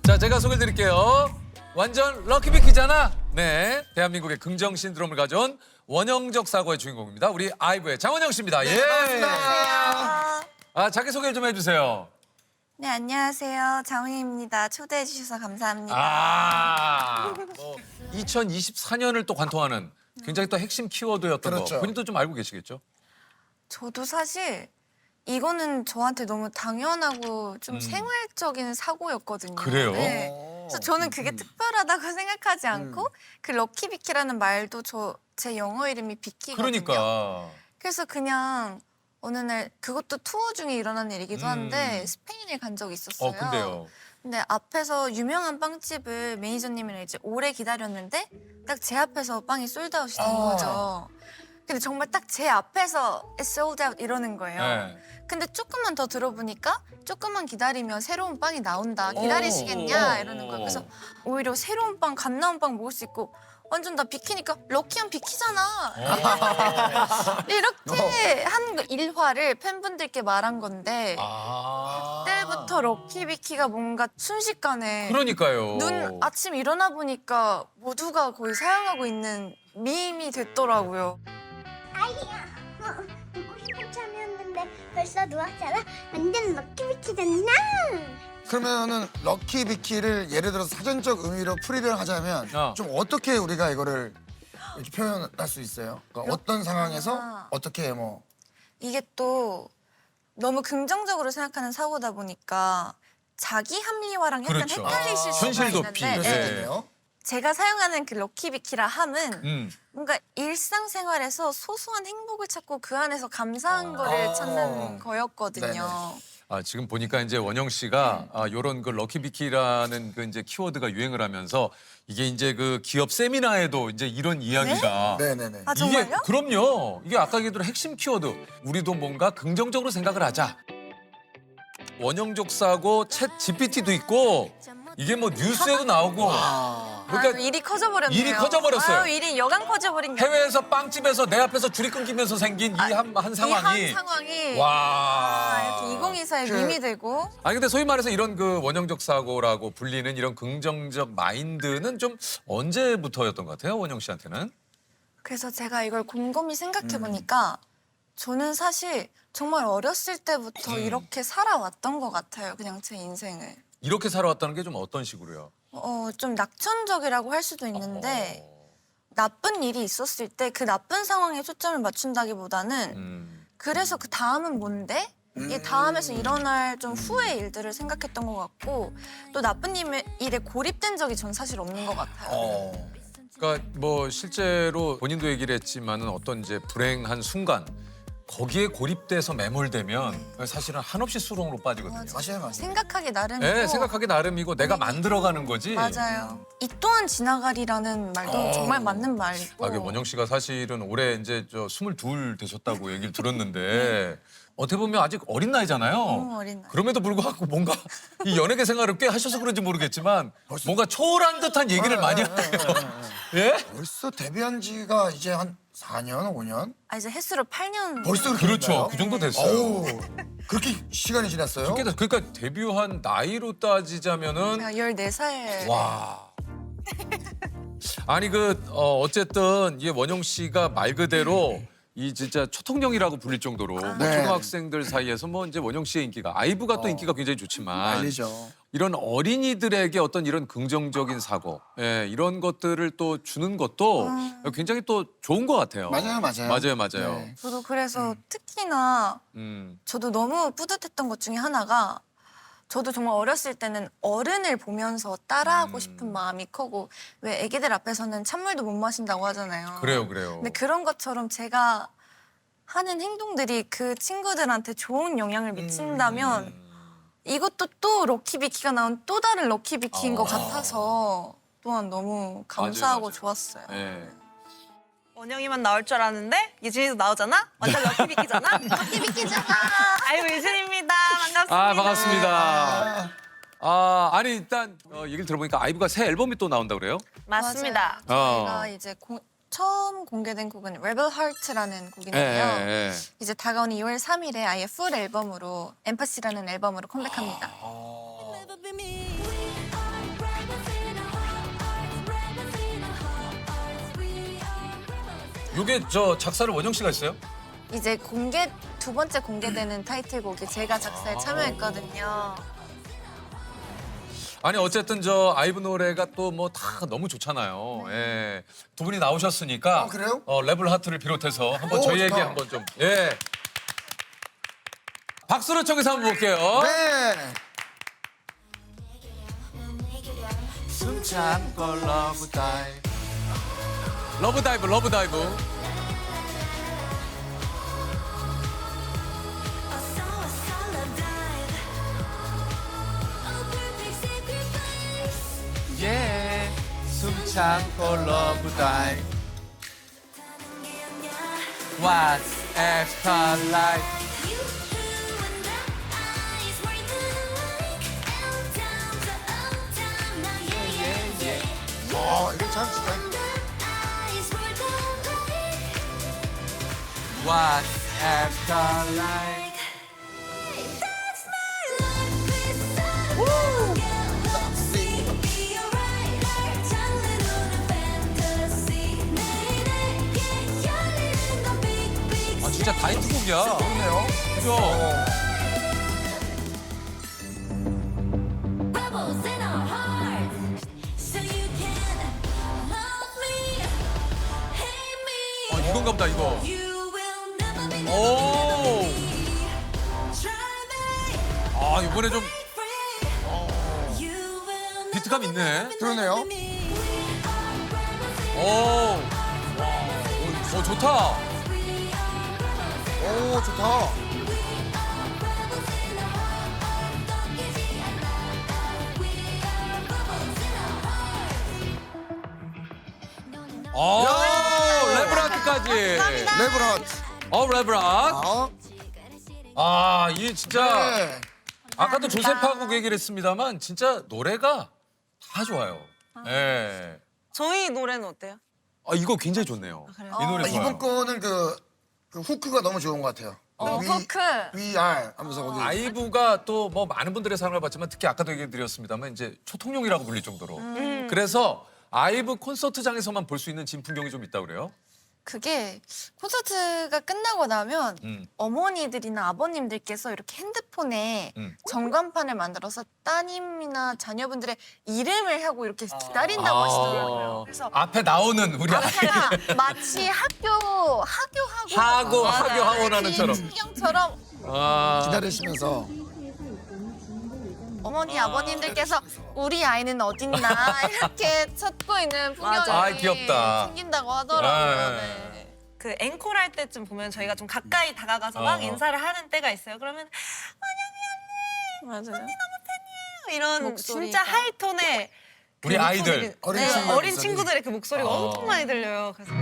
자, 제가 소개해 드릴게요. 완전 럭키비키잖아. 네, 대한민국의 긍정 신드롬을 가져온 원형적 사고의 주인공입니다. 우리 아이브의 장원영 씨입니다. 예. 안녕하세요. 아, 자기 소개를 좀 해주세요. 네, 안녕하세요. 장훈입니다. 초대해 주셔서 감사합니다. 아, 2024년을 또 관통하는 굉장히 또 핵심 키워드였던 그렇죠. 거. 본인도 좀 알고 계시겠죠? 저도 사실 이거는 저한테 너무 당연하고 좀 생활적인 사고였거든요. 그래요? 네. 그래서 저는 그게 특별하다고 생각하지 않고 그 럭키비키라는 말도 제 영어 이름이 비키거든요. 그러니까. 그래서 그냥 어느 날 그것도 투어 중에 일어난 일이기도 한데 스페인에 간 적이 있었어요. 근데요. 근데 앞에서 유명한 빵집을 매니저님이랑 이제 오래 기다렸는데 딱 제 앞에서 빵이 솔드아웃이 된 거죠. 근데 정말 딱 제 앞에서 It's sold out 이러는 거예요. 네. 근데 조금만 더 들어보니까 조금만 기다리면 새로운 빵이 나온다. 기다리시겠냐? 이러는 거예요. 그래서 오히려 새로운 빵, 갓 나온 빵 먹을 수 있고 완전 나 비키니까 럭키한 비키잖아. 이렇게 한 일화를 팬분들께 말한 건데 그때부터 럭키비키가 뭔가 순식간에 그러니까요. 아침 일어나 보니까 모두가 거의 사용하고 있는 밈이 됐더라고요. 아이야, 누구 싶은 참이었는데 벌써 누웠잖아. 완전 럭키비키잖아. 그러면은 럭키비키를 예를 들어서 사전적 의미로 풀이를 하자면 좀 어떻게 우리가 이거를 이렇게 표현할 수 있어요? 그러니까 어떤 상황에서 어떻게 뭐 이게 또 너무 긍정적으로 생각하는 사고다 보니까 자기 합리화랑 약간 그렇죠. 헷갈리실 수가 현실 있는데 도피. 그럴 수 네. 있겠네요. 제가 사용하는 그 럭키비키라 함은 뭔가 일상생활에서 소소한 행복을 찾고 그 안에서 감사한 거를 찾는 거였거든요. 네네. 아, 지금 보니까 이제 원영 씨가 요런 그 럭키비키라는 그 이제 키워드가 유행을 하면서 이게 이제 그 기업 세미나에도 이제 이런 이야기가 네네네. 아 정말요? 이게 그럼요. 이게 아까 얘기했던 핵심 키워드. 우리도 뭔가 긍정적으로 생각을 하자. 원형적 사고 챗 GPT도 있고 이게 뭐 뉴스에도 나오고 그러니까 일이 커져버렸네요. 일이 커져버렸어요. 아유, 일이 여간 커져버린 게 해외에서 빵집에서 내 앞에서 줄이 끊기면서 생긴 이 한 상황이 이한 상황이 와. 이렇게 2024의 밈이 되고 아니 근데 소위 말해서 이런 그 원형적 사고라고 불리는 이런 긍정적 마인드는 좀 언제부터였던 것 같아요, 원영 씨한테는? 그래서 제가 이걸 곰곰이 생각해 보니까 저는 사실 정말 어렸을 때부터 이렇게 살아왔던 것 같아요. 그냥 제 인생을. 이렇게 살아왔다는 게 좀 어떤 식으로요? 좀 낙천적이라고 할 수도 있는데 나쁜 일이 있었을 때 그 나쁜 상황에 초점을 맞춘다기보다는 그래서 그 다음은 뭔데? 이 다음에서 일어날 좀 후의 일들을 생각했던 것 같고 또 나쁜 일에 고립된 적이 전 사실 없는 것 같아요. 그러니까 뭐 실제로 본인도 얘기를 했지만은 어떤 이제 불행한 순간 거기에 고립돼서 매몰되면 사실은 한없이 수렁으로 빠지거든요. 맞아요, 맞아요. 생각하기 나름이고 네, 생각하기 나름이고 내가 만들어가는 거지. 맞아요. 이 또한 지나가리라는 말도 정말 맞는 말이고 아, 그 원영 씨가 사실은 올해 이제 22 되셨다고 얘기를 들었는데 어떻게 보면 아직 어린 나이잖아요. 너무 어린 나이. 그럼에도 불구하고 뭔가 이 연예계 생활을 꽤 하셔서 그런지 모르겠지만 뭔가 초월한 듯한 얘기를 많이 하네요. 예? 벌써 데뷔한 지가 이제 한 4년, 5년? 이제 횟수로 8년 벌써 그렇죠. 그 정도 됐어요. 어우, 그렇게 시간이 지났어요? 그러니까 데뷔한 나이로 따지자면은 제가 14살 와. 아니 어쨌든 이게 원영 씨가 말 그대로 이 진짜 초통령이라고 불릴 정도로 뭐 네. 초등학생들 사이에서 뭐 이제 원영 씨의 인기가 아이브가 또 인기가 굉장히 좋지만 알리죠. 이런 어린이들에게 어떤 이런 긍정적인 사고 이런 것들을 또 주는 것도 굉장히 또 좋은 것 같아요. 맞아요, 맞아요. 맞아요. 네. 저도 그래서 특히나 저도 너무 뿌듯했던 것 중에 하나가 저도 정말 어렸을 때는 어른을 보면서 따라하고 싶은 마음이 크고 왜 애기들 앞에서는 찬물도 못 마신다고 하잖아요. 그래요. 근데 그런 것처럼 제가 하는 행동들이 그 친구들한테 좋은 영향을 미친다면 이것도 또 럭키비키가 나온 또 다른 럭키비키인 것 같아서 또한 너무 감사하고 맞아요. 좋았어요. 예. 원영이만 나올 줄 알았는데 유진이도 나오잖아? 완전 럭키비키잖아? 럭키비키잖아. 아이고 유진입니다. 반갑습니다. 아, 반갑습니다. 아니 일단 얘기를 들어보니까 아이브가 새 앨범이 또 나온다 그래요? 맞습니다. 저희가 이제 처음 공개된 곡은 Rebel Heart라는 곡인데요. 예. 이제 다가오는 2월 3일에 아예 풀 앨범으로 엠파시라는 앨범으로 컴백합니다. Never be me. 요게 저 작사를 원영 씨가 했어요? 이제 두 번째 공개되는 타이틀곡이 제가 작사에 참여했거든요. 아니 어쨌든 저 아이브 노래가 또 뭐 다 너무 좋잖아요. 예. 두 분이 나오셨으니까 그래요? 랩을 하트를 비롯해서 한번 오, 저희에게 좋다. 한번 좀 예. 박수를 청해서 한번 볼게요. 네. 숨찬 걸 러브 다이브. 러브 다이브, 러브 다이브. 예. 숨찬 걸 러브 다이브. What's after life? 이거 참 진짜. What's after life? 아 진짜 다이트곡이야. 좋네요. 그죠? 이건가 보다 이거. 오. 아 이번에 좀 비트감 있네. 그러네요. 오. 오 좋다. 오, 좋다. 오 레브라트까지. 레브런. 레브라트. 아 이게 진짜 네. 아까도 조셉하고 얘기를 했습니다만 진짜 노래가 다 좋아요. 예. 저희 노래는 어때요? 아 이거 굉장히 좋네요. 그래요? 이 노래 좋아요. 이번 거는 그 후크가 너무 좋은 것 같아요. 후크. We are 하면서 거기. 아이브가 또 뭐 많은 분들의 사랑을 받지만 특히 아까도 얘기 드렸습니다만 이제 초통령이라고 불릴 정도로. 그래서 아이브 콘서트장에서만 볼 수 있는 진풍경이 좀 있다고 그래요? 그게 콘서트가 끝나고 나면 음. 어머니들이나 아버님들께서 이렇게 핸드폰에 전광판을 만들어서 따님이나 자녀분들의 이름을 하고 이렇게 기다린다고 하시더라고요. 그래서 앞에 나오는 우리 아이. 앞에가 마치 하교하고 하교하고라는 처럼. 풍경처럼 아. 기다리시면서. 어머니 아버님들께서 우리 아이는 어딨나 이렇게 찾고 있는 맞아. 풍경이 아이, 귀엽다. 생긴다고 하더라고요. 네. 네. 그 앵콜 할 때쯤 보면 저희가 좀 가까이 다가가서 막 인사를 하는 때가 있어요. 그러면 맞아요. 이런 목소리가. 진짜 하이톤의 그 우리 아이들. 목소리, 어린 네, 친구들 어린 목소리. 친구들의 그 목소리가 엄청 많이 들려요. 그래서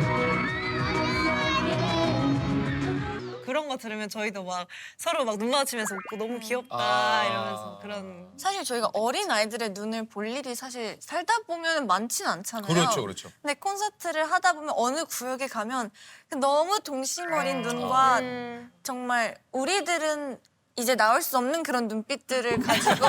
그런 거 들으면 저희도 막 서로 막 눈 마주치면서 웃고 너무 귀엽다 이러면서 그런. 사실 저희가 어린 아이들의 눈을 볼 일이 사실 살다 보면 많진 않잖아요. 그렇죠, 그렇죠. 근데 콘서트를 하다 보면 어느 구역에 가면 그 너무 동심 어린 눈과 정말 우리들은 이제 나올 수 없는 그런 눈빛들을 가지고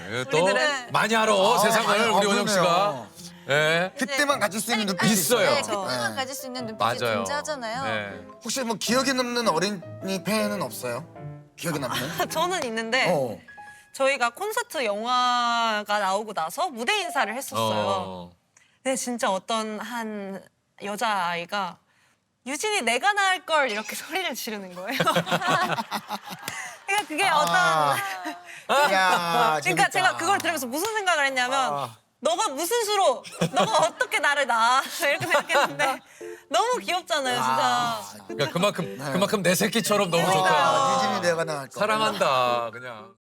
예, 또 우리들은- 많이 알아 세상을 우리 원영 씨가. 예. 그때만 가질 수 있는 눈빛이 있어요. 네, 있어요. 그때만 네. 가질 수 있는 눈빛이 맞아요. 존재하잖아요. 네. 혹시 뭐 기억에 남는 어린이 팬은 없어요? 기억에 남는? 저는 있는데 어. 저희가 콘서트 영화가 나오고 나서 무대 인사를 했었어요. 어. 근데 진짜 어떤 한 여자아이가 유진이 내가 나을 걸 이렇게 소리를 지르는 거예요. 그러니까 그게 어떤 야, 그러니까 재밌다. 제가 그걸 들으면서 무슨 생각을 했냐면 너가 무슨 수로 너가 어떻게 나를 낳아 이렇게 생각했는데 너무 귀엽잖아요 진짜. 그러니까 그만큼 내 새끼처럼 너무 좋다. 아, 유진이 내가 나을 거. 사랑한다 그냥.